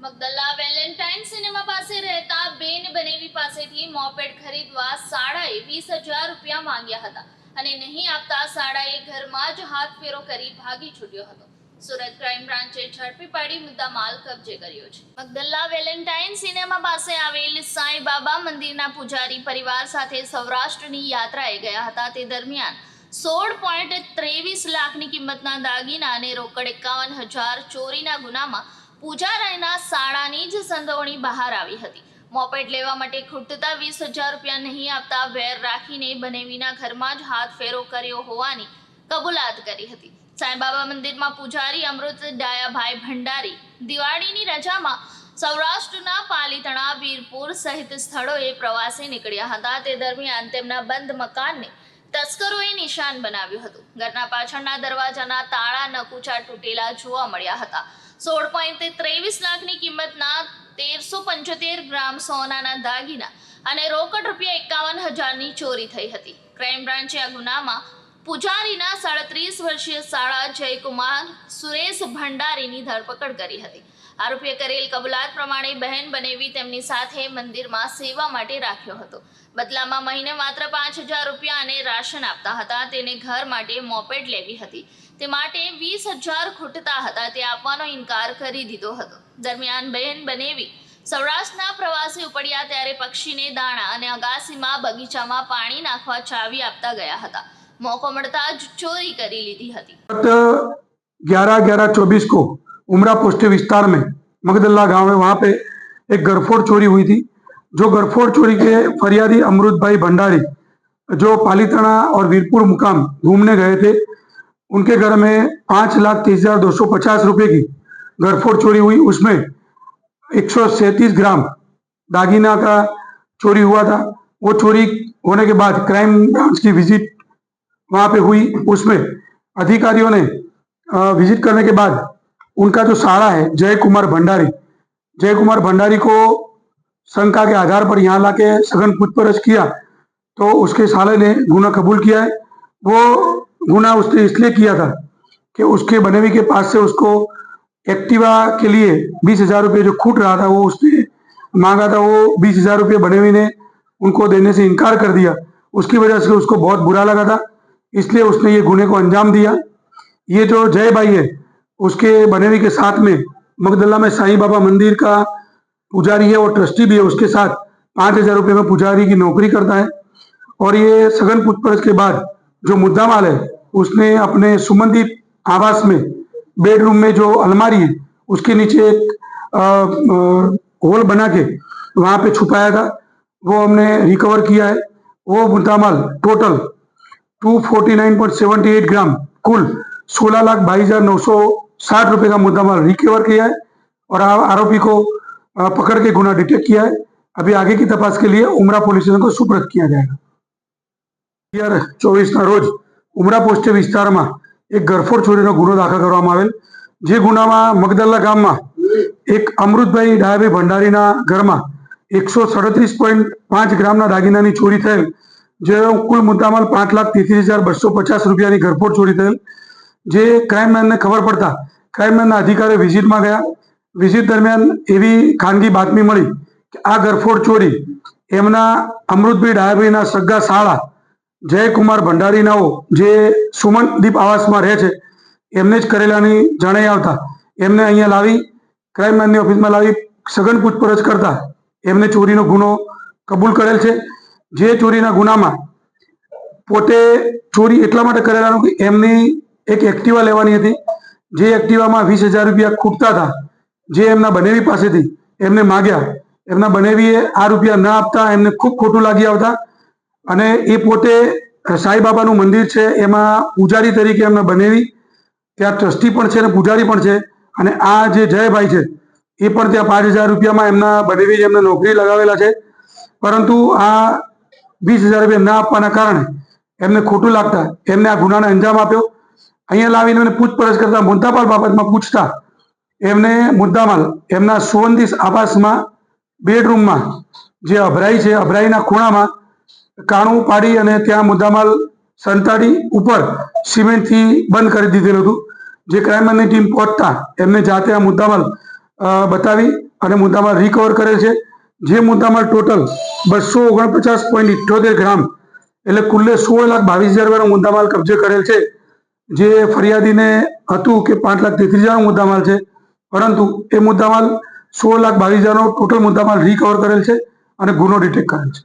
Magdalla Valentine cinema પાસે રહેતા બેન બનેવી પાસેથી મોપેડ ખરીદવા શાળાએ 20,000 રૂપિયા માંગ્યા હતા અને નહીં આપતા શાળાએ ઘરમાં જ હાથફેરો કરી ભાગી છૂટ્યો હતો। સુરત ક્રાઇમ બ્રાન્ચે ઝડપી પાડી મુદ્દામાલ કબજે કર્યો છે। મગદલ્લા વેલેન્ટાઇન સિનેમા પાસે આવેલ સાંઈ બાબા મંદિરના પૂજારી પરિવાર સાથે સૌરાષ્ટ્રની યાત્રાએ ગયા હતા। તે દરમિયાન 16.23 લાખની કિંમતના દાગીના અને રોકડ 51,000 ચોરીના ગુનામાં પૂજારાયના શાળાની જ સંડોવણી બહાર આવી હતી। મોપેડ લેવા માટે ખૂટતા 20,000 રૂપિયા નહીં આપતા વેર રાખીને બનેવીના ઘરમાં જ હાથફેરો કર્યો હોવાની કબૂલાત કરી હતી। સાંઈબાબા મંદિરમાં પૂજારી અમૃત ડાયાભાઈ ભંડારી દિવાળીની રજામાં સૌરાષ્ટ્રના પાલીતાણા વીરપુર સહિત સ્થળોએ પ્રવાસે નીકળ્યા હતા। તે દરમિયાન તેમના બંધ મકાનને તસ્કરોએ નિશાન બનાવ્યું હતું। ઘરના પાછળના દરવાજાના તાળા નકુચા તૂટેલા જોવા મળ્યા હતા। 16.23 લાખની કિંમતના 1375 ગ્રામ સોનાના દાગીના અને રોકડ રૂપિયા 51,000ની ચોરી થઈ હતી। ક્રાઇમ બ્રાન્ચે આ ગુનામાં પૂજારીના 37 વર્ષીય શાળા જયકુમાર સુરેશ ભંડારીની ધરપકડ કરી હતી। આરોપીએ કરેલ કબૂલાત પ્રમાણે બહેન બનેવી તેમની સાથે મંદિરમાં સેવા માટે રાખ્યો હતો। બદલામાં મહિને માત્ર 5,000 રૂપિયા અને રાશન આપતા હતા। તેને ઘર માટે મોપેડ લેવી હતી, તે માટે 20,000 ખૂટતા હતા, તે આપવાનો ઇનકાર કરી દીધો હતો। દરમિયાન બહેન બનેવી સૌરાષ્ટ્રના પ્રવાસે ઉપડ્યા ત્યારે પક્ષીને દાણા અને અગાસીમાં બગીચામાં પાણી નાખવા ચાવી આપતા ગયા હતા। मौका મળતા જ ચોરી કરી લીધી હતી। 11/11/24 को उमरा पोस्टे विस्तार में मगदल्ला गांव है, वहाँ पे एक गरफोड़ चोरी हुई थी। जो गरफोड़ चोरी के फरियादी अमृत भाई भंडारी जो पालीताना और वीरपुर मुकाम घूमने गए थे, उनके घर में 5,30,250 रुपये की गरफोड़ चोरी हुई। उसमें 137 ग्राम दागीना का चोरी हुआ था। वो चोरी होने के बाद क्राइम ब्रांच की विजिट वहाँ पे हुई। उसमें अधिकारियों ने विजिट करने के बाद उनका जो साड़ा है जय कुमार भंडारी को शंका के आधार पर यहाँ लाके सघन पूछपरछ किया तो उसके साले ने गुना कबूल किया है। वो गुना उसने इसलिए किया था कि उसके बनेवी के पास से उसको एक्टिवा के लिए 20,000 रुपये जो खूट रहा था वो उसने मांगा था। वो 20,000 रुपये बनेवी ने उनको देने से इनकार कर दिया। उसकी वजह से उसको बहुत बुरा लगा था, इसलिए उसने ये गुने को अंजाम दिया। ये जो जय भाई है उसके बनेवी के साथ में मगदल्ला में साईं बाबा मंदिर का पुजारी है और ट्रस्टी भी है। उसके साथ 5,000 रुपये में पुजारी की नौकरी करता है। और ये सघन पूछपरछ के बाद जो मुद्दा माल है उसने अपने सुमनदीप आवास में बेडरूम में जो अलमारी है उसके नीचे एक होल बना के वहाँ पे छुपाया था, वो हमने रिकवर किया है। वो मुद्दा माल टोटल 249.78 ग्राम कुल 16,22,960 रुपये का मुद्दा माल रिकवर किया है और आरोपी को पकड़ के गुना डिटेक्ट किया है। अभी आगे की तपास के लिए उमरा पुलिस स्टेशन को सुपुर्द किया जाएगा। 24 रोज उमरा पोस्टे विस्तार में एक गरफोड़ चोरी गुनो दाखल करवामां आवेल। जे गुनामां मगदल्ला गाम में एक अमृतभाई डायाभाई भंडारी घर में 137.5 ग्राम दागीना चोरी थયેલ, जो कुल मुद्दामाल 5,33,250 रुपया की गरफोड़ चोरी थયેલ। जे क्राइम मैन ने खबर पड़ता क्राइम मैन अधिकारी विजिट में गया। विजिट दरमियान एवी खानगी बातमी मળી कि आ गरफोड़ चोरी एमना अमृतभाई डायाभाई सग्गा साळा जयकुमार भंडारी जे सुमनदीप आवास में रहे छे एमने ज करेलानी जणाई आवता एमने अहींया लावी क्राइम मैन ऑफिस में लावी सघन पूछपरछ करता एमने चोरीनो गुनो कबूल करेल छे। जे चोरीना गुनामां पोते चोरी एटला माटे करेलानो कि एमनी एक एक्टिवा लेवानी हती। जे एक्टिवामां 20,000 रुपया खूटता था, जे एमना बनेवी पासेथी एमने माग्या। एमना बनेवीए आ रुपया न आपता एमने खूब खोटुं लागी आवता અને એ પોતે સાંઈબાબાનું મંદિર છે એમાં પૂજારી તરીકે એમને બનેવી ત્યાં ટ્રસ્ટી પણ છે અને પૂજારી પણ છે। અને આ જે જયભાઈ છે એ પણ ત્યાં 5,000 રૂપિયામાં એમના બનેવી એમને નોકરી લગાવેલા છે, પરંતુ આ 20,000 રૂપિયા ન આપવાના કારણે એમને ખોટું લાગતા એમને આ ગુનાને અંજામ આપ્યો। અહીંયા લાવીને એમને પૂછપરછ કરતા મુદ્દામાલ બાબતમાં પૂછતા એમને મુદ્દામાલ એમના સુવંદીસ આવાસમાં બેડરૂમમાં જે અભરાઈ છે અભરાઈના ખૂણામાં કાણું પાડી અને ત્યાં મુદ્દામાલ સંતાડી ઉપર સિમેન્ટથી બંધ કરી દીધેલું હતું। જે ક્રાઇમની ટીમ પહોંચતા એમને જાતે આ મુદ્દામાલ બતાવી અને મુદ્દામાલ રિકવર કરેલ છે, જે મુદ્દામાલ ટોટલ 249.78 ગ્રામ એટલે કુલ્લે 16,22,000 મુદ્દામાલ કબજે કરેલ છે. જે ફરિયાદીને હતું કે 5,33,000 મુદ્દામાલ છે, પરંતુ એ મુદ્દામાલ 16,22,000 ટોટલ મુદ્દામાલ રિકવર કરેલ છે અને ગુનો ડિટેક્ટ કરેલ છે.